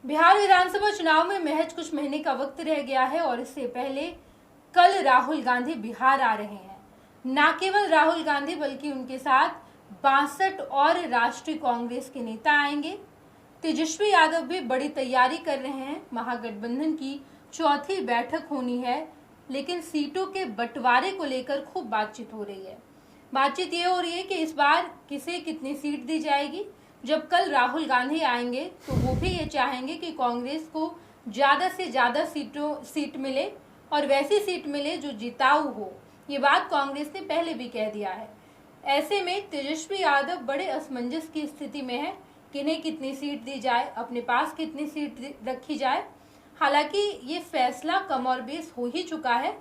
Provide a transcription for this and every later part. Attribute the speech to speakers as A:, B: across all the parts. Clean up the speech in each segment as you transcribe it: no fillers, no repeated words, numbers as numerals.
A: बिहार विधानसभा चुनाव में महज कुछ महीने का वक्त रह गया है और इससे पहले कल राहुल गांधी बिहार आ रहे हैं। न केवल राहुल गांधी बल्कि उनके साथ 62 और राष्ट्रीय कांग्रेस के नेता आएंगे। तेजस्वी यादव भी बड़ी तैयारी कर रहे हैं। महागठबंधन की चौथी बैठक होनी है, लेकिन सीटों के बंटवारे को लेकर खूब बातचीत हो रही है। बातचीत ये हो रही है कि इस बार किसे कितनी सीट दी जाएगी। जब कल राहुल गांधी आएंगे तो वो भी ये चाहेंगे कि कांग्रेस को ज़्यादा से ज़्यादा सीट मिले और वैसी सीट मिले जो जिताऊ हो। ये बात कांग्रेस ने पहले भी कह दिया है। ऐसे में तेजस्वी यादव बड़े असमंजस की स्थिति में है, किन्हें कितनी सीट दी जाए, अपने पास कितनी सीट रखी जाए। हालांकि ये फैसला कम और बेश हो ही चुका है।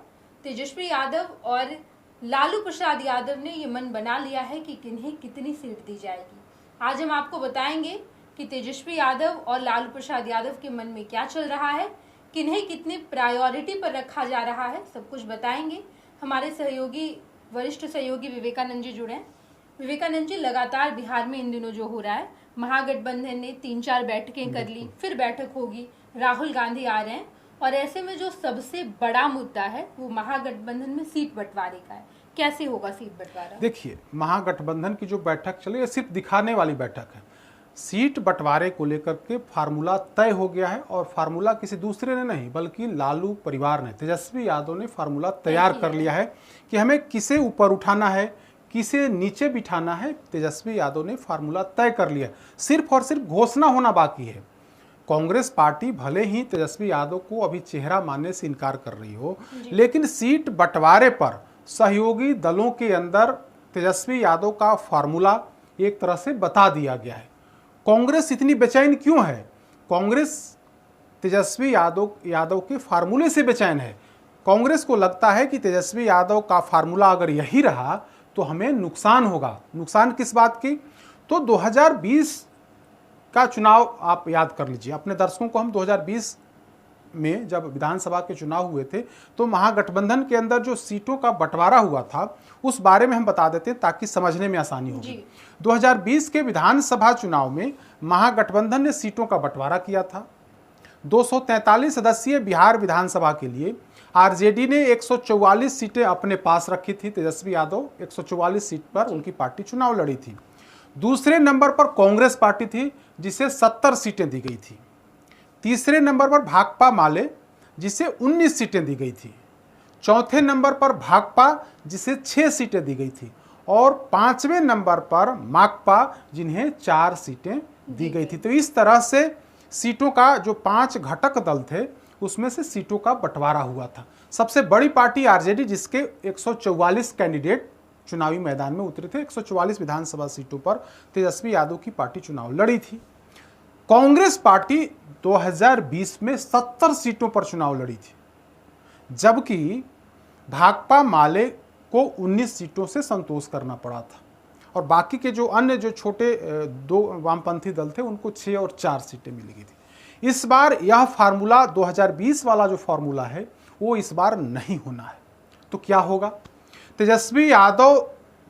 A: तेजस्वी यादव और लालू प्रसाद यादव ने ये मन बना लिया है कि किन्हें कितनी सीट दी जाएगी। आज हम आपको बताएंगे कि तेजस्वी यादव और लालू प्रसाद यादव के मन में क्या चल रहा है, किन्हें कितनी प्रायोरिटी पर रखा जा रहा है, सब कुछ बताएंगे। हमारे वरिष्ठ सहयोगी विवेकानंद जी जुड़े हैं। विवेकानंद जी, लगातार बिहार में इन दिनों जो हो रहा है, महागठबंधन ने 3-4 बैठकें कर ली, फिर बैठक होगी, राहुल गांधी आ रहे हैं और ऐसे में जो सबसे बड़ा मुद्दा है वो महागठबंधन में सीट बंटवारे का है। कैसे होगा सीट बंटवारा?
B: देखिए, महागठबंधन की जो बैठक चली है सिर्फ दिखाने वाली बैठक है। सीट बंटवारे को लेकर के फार्मूला तय हो गया है और फार्मूला किसी दूसरे ने नहीं बल्कि लालू परिवार ने, तेजस्वी यादव ने फार्मूला तैयार कर लिया है कि हमें किसे ऊपर उठाना है, किसे नीचे बिठाना है। तेजस्वी यादव ने फार्मूला तय कर लिया, सिर्फ और सिर्फ घोषणा होना बाकी है। कांग्रेस पार्टी भले ही तेजस्वी यादव को अभी चेहरा मानने से इनकार कर रही हो, लेकिन सीट बंटवारे पर सहयोगी दलों के अंदर तेजस्वी यादव का फार्मूला एक तरह से बता दिया गया है। कांग्रेस इतनी बेचैन क्यों है? कांग्रेस तेजस्वी यादव के फार्मूले से बेचैन है। कांग्रेस को लगता है कि तेजस्वी यादव का फार्मूला अगर यही रहा तो हमें नुकसान होगा। नुकसान किस बात की? तो 2020 का चुनाव आप याद कर लीजिए। अपने दर्शकों को हम 2020 में जब विधानसभा के चुनाव हुए थे तो महागठबंधन के अंदर जो सीटों का बंटवारा हुआ था उस बारे में हम बता देते हैं ताकि समझने में आसानी होगी। 2020 के विधानसभा चुनाव में महागठबंधन ने सीटों का बंटवारा किया था। 243 सदस्यीय बिहार विधानसभा के लिए आरजेडी ने 144 सीटें अपने पास रखी थी। तेजस्वी यादव 144 सीट पर उनकी पार्टी चुनाव लड़ी थी। दूसरे नंबर पर कांग्रेस पार्टी थी जिसे 70 सीटें दी गई थी। तीसरे नंबर पर भाकपा माले जिसे 19 सीटें दी गई थी। चौथे नंबर पर भाकपा जिसे 6 सीटें दी गई थी और 5वें नंबर पर माकपा जिन्हें 4 सीटें दी गई थी। तो इस तरह से सीटों का जो 5 घटक दल थे उसमें से सीटों का बंटवारा हुआ था। सबसे बड़ी पार्टी आरजेडी जिसके 144 कैंडिडेट चुनावी मैदान में उतरे थे। 144 विधानसभा सीटों पर तेजस्वी यादव की पार्टी चुनाव लड़ी थी। कांग्रेस पार्टी 2020 में 70 सीटों पर चुनाव लड़ी थी, जबकि भाकपा माले को 19 सीटों से संतोष करना पड़ा था और बाकी के जो अन्य जो छोटे 2 वामपंथी दल थे उनको 6 और 4 सीटें मिली गई थी। इस बार यह फार्मूला 2020 वाला जो फार्मूला है वो इस बार नहीं होना है। तो क्या होगा? तेजस्वी यादव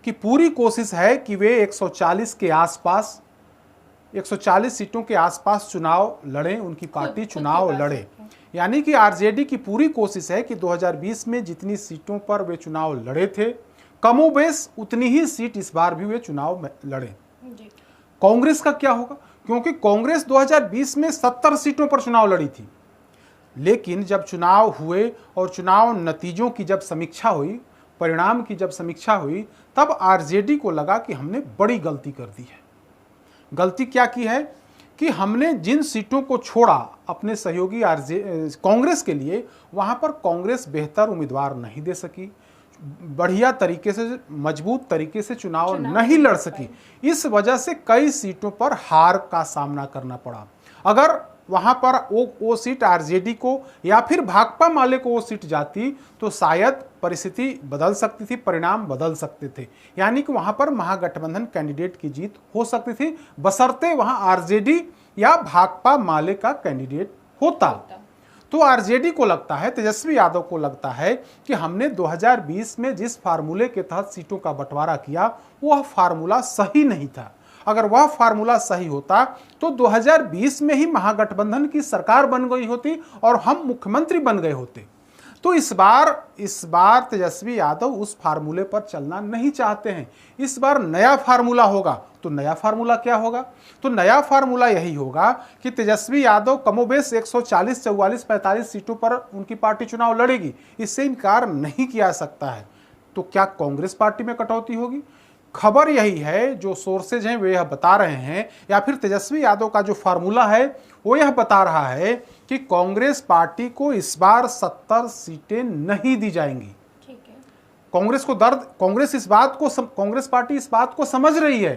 B: की पूरी कोशिश है कि वे 140 के आसपास 140 सीटों के आसपास चुनाव लड़ें, उनकी पार्टी चुनाव लड़े। यानी कि आरजेडी की पूरी कोशिश है कि 2020 में जितनी सीटों पर वे चुनाव लड़े थे कमोबेश उतनी ही सीट इस बार भी वे चुनाव में लड़े। कांग्रेस का क्या होगा? क्योंकि कांग्रेस 2020 में 70 सीटों पर चुनाव लड़ी थी, लेकिन जब चुनाव हुए और चुनाव नतीजों की जब समीक्षा हुई, परिणाम की जब समीक्षा हुई, तब आरजेडी को लगा कि हमने बड़ी गलती कर दी है। गलती क्या की है कि हमने जिन सीटों को छोड़ा अपने सहयोगी कांग्रेस के लिए, वहां पर कांग्रेस बेहतर उम्मीदवार नहीं दे सकी, बढ़िया तरीके से मजबूत तरीके से चुनाव नहीं लड़ सकी। इस वजह से कई सीटों पर हार का सामना करना पड़ा। अगर वहां पर वो सीट आरजेडी को या फिर भाकपा माले को वो सीट जाती तो शायद परिस्थिति बदल सकती थी, परिणाम बदल सकते थे। यानी कि वहां पर महागठबंधन कैंडिडेट की जीत हो सकती थी, बशर्ते वहां आरजेडी या भाकपा माले का कैंडिडेट होता। तो आरजेडी को लगता है, तेजस्वी यादव को लगता है कि हमने 2020 में जिस फार्मूले के तहत सीटों का बंटवारा किया वह फार्मूला सही नहीं था। अगर वह फार्मूला सही होता तो 2020 में ही महागठबंधन की सरकार बन गई होती और हम मुख्यमंत्री बन गए होते। तो इस बार तेजस्वी यादव उस फार्मूले पर चलना नहीं चाहते हैं। इस बार नया फार्मूला होगा। तो नया फार्मूला क्या होगा? तो नया फार्मूला यही होगा कि तेजस्वी यादव कमोबेश 140, 44, 45 सीटों पर उनकी पार्टी चुनाव लड़ेगी, इससे इनकार नहीं किया सकता है। तो क्या कांग्रेस पार्टी में कटौती होगी? खबर यही है, जो सोर्सेज हैं वे यह बता रहे हैं, या फिर तेजस्वी यादव का जो फार्मूला है वो यह बता रहा है कि कांग्रेस पार्टी को इस बार 70 सीटें नहीं दी जाएंगी।
A: ठीक है।
B: कांग्रेस पार्टी इस बात को समझ रही है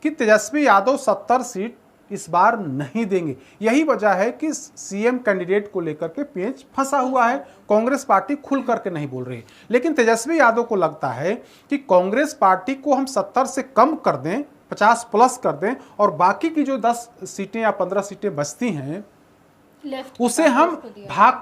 B: कि तेजस्वी यादव 70 सीट इस बार नहीं देंगे। यही वजह है कि सीएम कैंडिडेट को लेकर के पेच फंसा हुआ है। कांग्रेस पार्टी खुल करके नहीं बोल रही, लेकिन तेजस्वी यादव को लगता है कि कांग्रेस पार्टी को हम 70 से कम कर दें, 50 प्लस कर दें, और बाकी की जो 10 सीटें या 15 सीटें बचती हैं उसे हम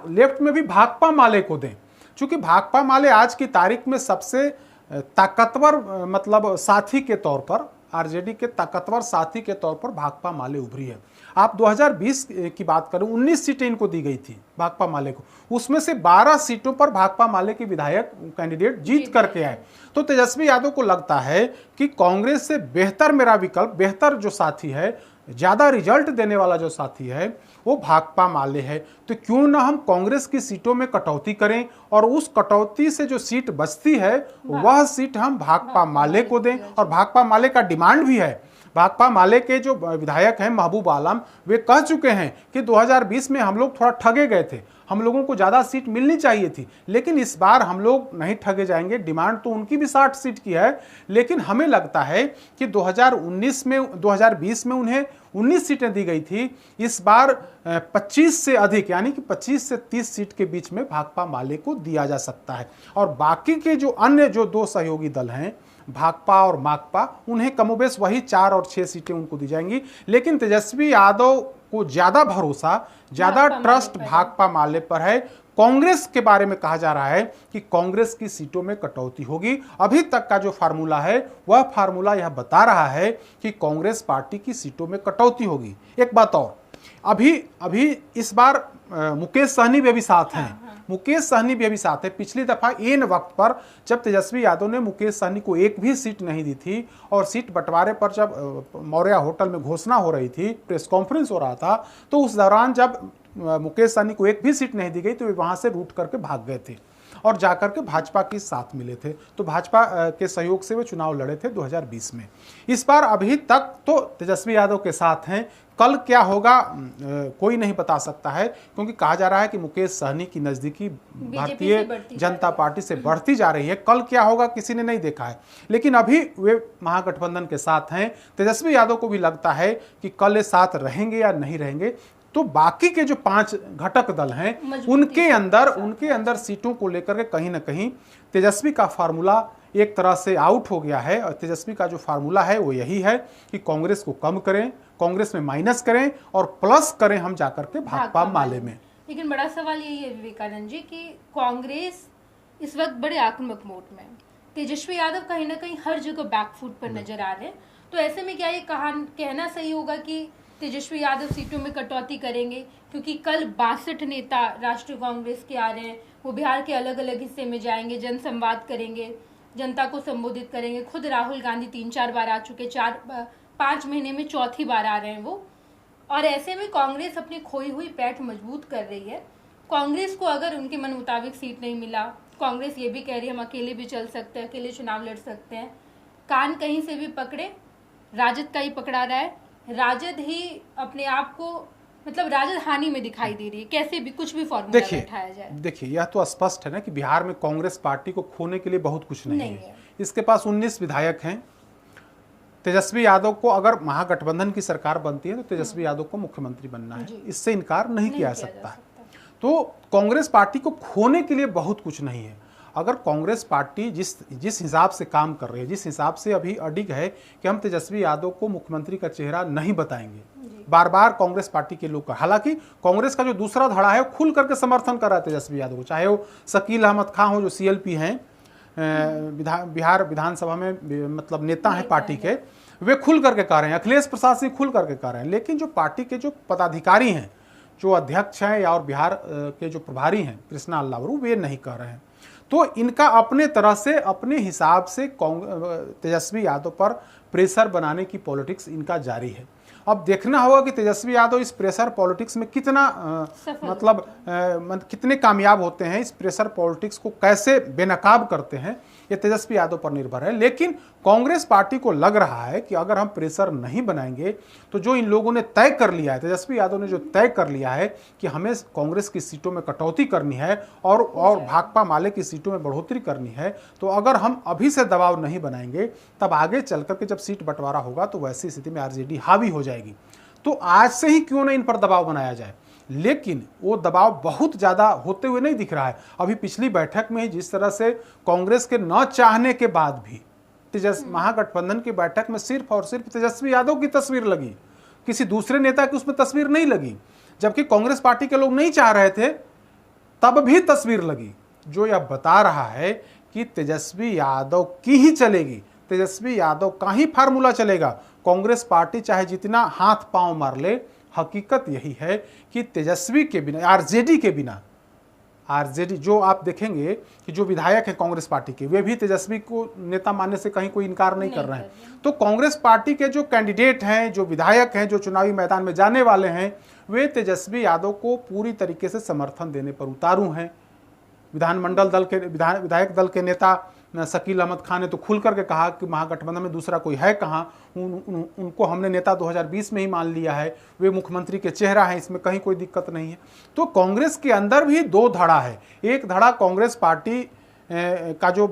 B: लेफ्ट में भी भाकपा माले को दें। क्योंकि भाकपा माले आज की तारीख में सबसे ताकतवर मतलब साथी के तौर पर, आरजेडी के ताकतवर साथी के तौर पर भाकपा माले उभरी है। आप 2020 की बात करें, 19 सीटें इनको दी गई थी भाकपा माले को, उसमें से 12 सीटों पर भाकपा माले के विधायक कैंडिडेट जीत करके आए। तो तेजस्वी यादव को लगता है कि कांग्रेस से बेहतर मेरा विकल्प, बेहतर जो साथी है, ज्यादा रिजल्ट देने वाला जो साथी है वो भाकपा माले है। तो क्यों ना हम कांग्रेस की सीटों में कटौती करें और उस कटौती से जो सीट बचती है वह सीट हम भाकपा माले को दें। और भाकपा माले का डिमांड भी है। भाकपा माले के जो विधायक हैं महबूब आलम, वे कह चुके हैं कि 2020 में हम लोग थोड़ा ठगे गए थे, हम लोगों को ज़्यादा सीट मिलनी चाहिए थी, लेकिन इस बार हम लोग नहीं ठगे जाएंगे। डिमांड तो उनकी भी 60 सीट की है, लेकिन हमें लगता है कि 2020 में उन्हें 19 सीटें दी गई थी, इस बार 25 से अधिक यानी कि 25 से 30 सीट के बीच में भाकपा माले को दिया जा सकता है। और बाकी के जो अन्य जो 2 सहयोगी दल हैं, भाकपा और माकपा, उन्हें कमोबेश वही 4 और 6 सीटें उनको दी जाएंगी। लेकिन तेजस्वी यादव को ज्यादा भरोसा, ज्यादा ट्रस्ट भाकपा माले पर है। कांग्रेस के बारे में कहा जा रहा है कि कांग्रेस की सीटों में कटौती होगी। अभी तक का जो फार्मूला है वह फार्मूला यह बता रहा है कि कांग्रेस पार्टी की सीटों में कटौती होगी। एक बात और, अभी इस बार मुकेश सहनी भी अभी साथ हैं। मुकेश सहनी भी अभी साथ है। पिछली दफा इन वक्त पर जब तेजस्वी यादव ने मुकेश सहनी को एक भी सीट नहीं दी थी और सीट बंटवारे पर जब मौर्या होटल में घोषणा हो रही थी, प्रेस कॉन्फ्रेंस हो रहा था, तो उस दौरान जब मुकेश सहनी को एक भी सीट नहीं दी गई तो वे वहां से रूट करके भाग गए थे और जाकर के भाजपा के साथ मिले थे। तो भाजपा के सहयोग से वे चुनाव लड़े थे 2020 में। इस बार अभी तक तो तेजस्वी यादव के साथ हैं। कल क्या होगा कोई नहीं बता सकता है, क्योंकि कहा जा रहा है कि मुकेश सहनी की नजदीकी भारतीय जनता पार्टी से बढ़ती जा रही है। कल क्या होगा किसी ने नहीं देखा है, लेकिन अभी वे महागठबंधन के साथ हैं। तेजस्वी यादव को भी लगता है कि कल ये साथ रहेंगे या नहीं रहेंगे। तो बाकी के जो 5 घटक दल हैं उनके अंदर सीटों को लेकर के कहीं ना कहीं तेजस्वी का फार्मूला एक तरह से आउट हो गया है। और तेजस्वी का जो फार्मूला है वो यही है कि कांग्रेस को कम करें, कांग्रेस में माइनस करें और प्लस करें हम जाकर के भाकपा माले में।
A: लेकिन बड़ा सवाल यही है विवेकानंद जी कि कांग्रेस इस वक्त बड़े आक्रामक मोड में, तेजस्वी यादव कहीं ना कहीं हर जगह बैकफुट पर नजर आ रहे हैं। तो ऐसे में क्या ये कहना सही होगा कि तेजस्वी यादव सीटों में कटौती करेंगे? क्योंकि कल 62 नेता राष्ट्रीय कांग्रेस के आ रहे हैं, वो बिहार के अलग अलग हिस्से में जाएंगे, जनसंवाद करेंगे, जनता को संबोधित करेंगे। खुद राहुल गांधी 3-4 बार आ चुके, 5 महीने में चौथी बार आ रहे हैं वो। और ऐसे में कांग्रेस अपनी खोई हुई पैठ मजबूत कर रही है। कांग्रेस को अगर उनके मन मुताबिक सीट नहीं मिला, कांग्रेस ये भी कह रही है हम अकेले भी चल सकते हैं, अकेले चुनाव लड़ सकते हैं। कान कहीं से भी पकड़े, राजद का ही पकड़ा रहा है। राजद ही अपने आप को मतलब राजद हानि में दिखाई दे रही है। कैसे भी कुछ भी फॉर्मूला बैठाया जाए।
B: देखिए यह तो स्पष्ट है ना कि बिहार में कांग्रेस पार्टी को खोने के लिए बहुत कुछ नहीं है। इसके पास 19 विधायक हैं। तेजस्वी यादव को अगर महागठबंधन की सरकार बनती है तो तेजस्वी यादव को मुख्यमंत्री बनना है, इससे इनकार नहीं किया जा सकता। तो कांग्रेस पार्टी को खोने के लिए बहुत कुछ नहीं है। अगर कांग्रेस पार्टी जिस हिसाब से काम कर रही है, जिस हिसाब से अभी अडिग है कि हम तेजस्वी यादव को मुख्यमंत्री का चेहरा नहीं बताएंगे, बार बार कांग्रेस पार्टी के लोग, हालांकि कांग्रेस का जो दूसरा धड़ा है वो खुल करके समर्थन कर रहा है तेजस्वी यादव को, चाहे वो शकील अहमद खां हो जो CLP हैं, बिहार विधानसभा में मतलब नेता हैं पार्टी के, वे खुल करके कह रहे हैं, अखिलेश प्रसाद सिंह खुल करके कह रहे हैं। लेकिन जो पार्टी के जो पदाधिकारी हैं, जो अध्यक्ष हैं या और बिहार के जो प्रभारी हैं कृष्णा लावरू, वे नहीं कह रहे हैं। तो इनका अपने तरह से अपने हिसाब से तेजस्वी यादव पर प्रेशर बनाने की पॉलिटिक्स इनका जारी है। अब देखना होगा कि तेजस्वी यादव इस प्रेशर पॉलिटिक्स में कितना कितने कामयाब होते हैं, इस प्रेशर पॉलिटिक्स को कैसे बेनकाब करते हैं, ये तेजस्वी यादव पर निर्भर है। लेकिन कांग्रेस पार्टी को लग रहा है कि अगर हम प्रेशर नहीं बनाएंगे तो जो इन लोगों ने तय कर लिया है, तेजस्वी यादव ने जो तय कर लिया है कि हमें कांग्रेस की सीटों में कटौती करनी है और भाकपा माले की सीटों में बढ़ोतरी करनी है, तो अगर हम अभी से दबाव नहीं बनाएंगे तब आगे चलकर के जब सीट बंटवारा होगा तो वैसी स्थिति में आरजेडी हावी हो जाएगी। तो आज से ही क्यों न इन पर दबाव बनाया जाए। लेकिन वो दबाव बहुत ज़्यादा होते हुए नहीं दिख रहा है। अभी पिछली बैठक में ही जिस तरह से कांग्रेस के न चाहने के बाद भी महागठबंधन की बैठक में सिर्फ और सिर्फ तेजस्वी यादव की तस्वीर लगी, किसी दूसरे नेता की उसमें तस्वीर नहीं लगी, जबकि कांग्रेस पार्टी के लोग नहीं चाह रहे थे तब भी तस्वीर लगी, जो यह बता रहा है कि तेजस्वी यादव की ही चलेगी, तेजस्वी यादव का ही फार्मूला चलेगा। कांग्रेस पार्टी चाहे जितना हाथ पांव मार ले, हकीकत यही है कि तेजस्वी के बिना, आरजेडी के बिना, आरजेडी जो आप देखेंगे कि जो विधायक हैं कांग्रेस पार्टी के, वे भी तेजस्वी को नेता मानने से कहीं कोई इनकार नहीं कर रहे हैं। तो कांग्रेस पार्टी के जो कैंडिडेट हैं, जो विधायक हैं, जो चुनावी मैदान में जाने वाले हैं, वे तेजस्वी यादव को पूरी तरीके से समर्थन देने पर उतारू हैं। विधानमंडल दल के विधायक दल के नेता शकील अहमद खान ने तो खुल करके कहा कि महागठबंधन में दूसरा कोई है कहाँ, उनको हमने नेता 2020 में ही मान लिया है, वे मुख्यमंत्री के चेहरा हैं, इसमें कहीं कोई दिक्कत नहीं है। तो कांग्रेस के अंदर भी दो धड़ा है। एक धड़ा कांग्रेस पार्टी का जो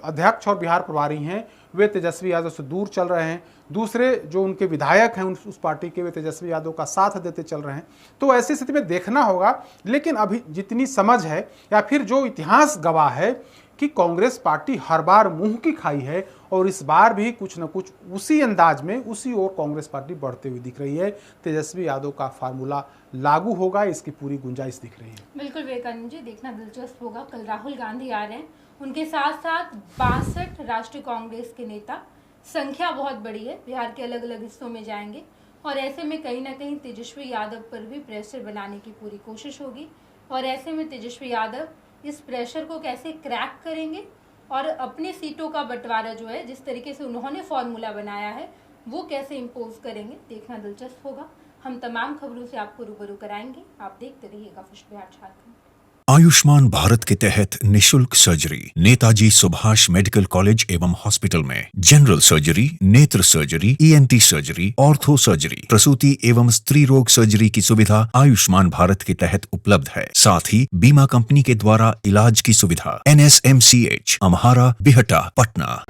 B: अध्यक्ष और बिहार प्रभारी हैं वे तेजस्वी यादव से दूर चल रहे हैं, दूसरे जो उनके विधायक हैं उस पार्टी के वे तेजस्वी यादव का साथ देते चल रहे हैं। तो ऐसी स्थिति में देखना होगा। लेकिन अभी जितनी समझ है या फिर जो इतिहास गवाह है कि कांग्रेस पार्टी हर बार मुंह की खाई है और इस बार भी कुछ न कुछ उसी अंदाज में उसी ओर कांग्रेस पार्टी बढ़ते हुए दिख रही है। तेजस्वी यादव का फार्मूला लागू होगा, इसकी पूरी गुंजाइश दिख रही है।
A: बिल्कुल विवेकानंद जी, देखना दिलचस्प होगा। कल राहुल गांधी आ रहे हैं, उनके साथ साथ 62 राष्ट्रीय कांग्रेस के नेता, संख्या बहुत बड़ी है, बिहार के अलग अलग हिस्सों में जाएंगे और ऐसे में कहीं ना कहीं तेजस्वी यादव पर भी प्रेशर बनाने की पूरी कोशिश होगी। और ऐसे में तेजस्वी यादव इस प्रेशर को कैसे क्रैक करेंगे और अपनी सीटों का बंटवारा जो है, जिस तरीके से उन्होंने फॉर्मूला बनाया है, वो कैसे इम्पोज करेंगे, देखना दिलचस्प होगा। हम तमाम खबरों से आपको रूबरू कराएंगे। आप देखते रहिएगा खुश बिहार झारखंड।
C: आयुष्मान भारत के तहत निशुल्क surgery Netaji Subhash medical college एवं हॉस्पिटल में जनरल सर्जरी, नेत्र surgery, ENT surgery, ortho surgery, प्रसूति एवं स्त्री रोग सर्जरी की सुविधा आयुष्मान भारत के तहत उपलब्ध है। साथ ही बीमा कंपनी के द्वारा इलाज की सुविधा। NSMCH, अम्हारा, बिहटा, पटना।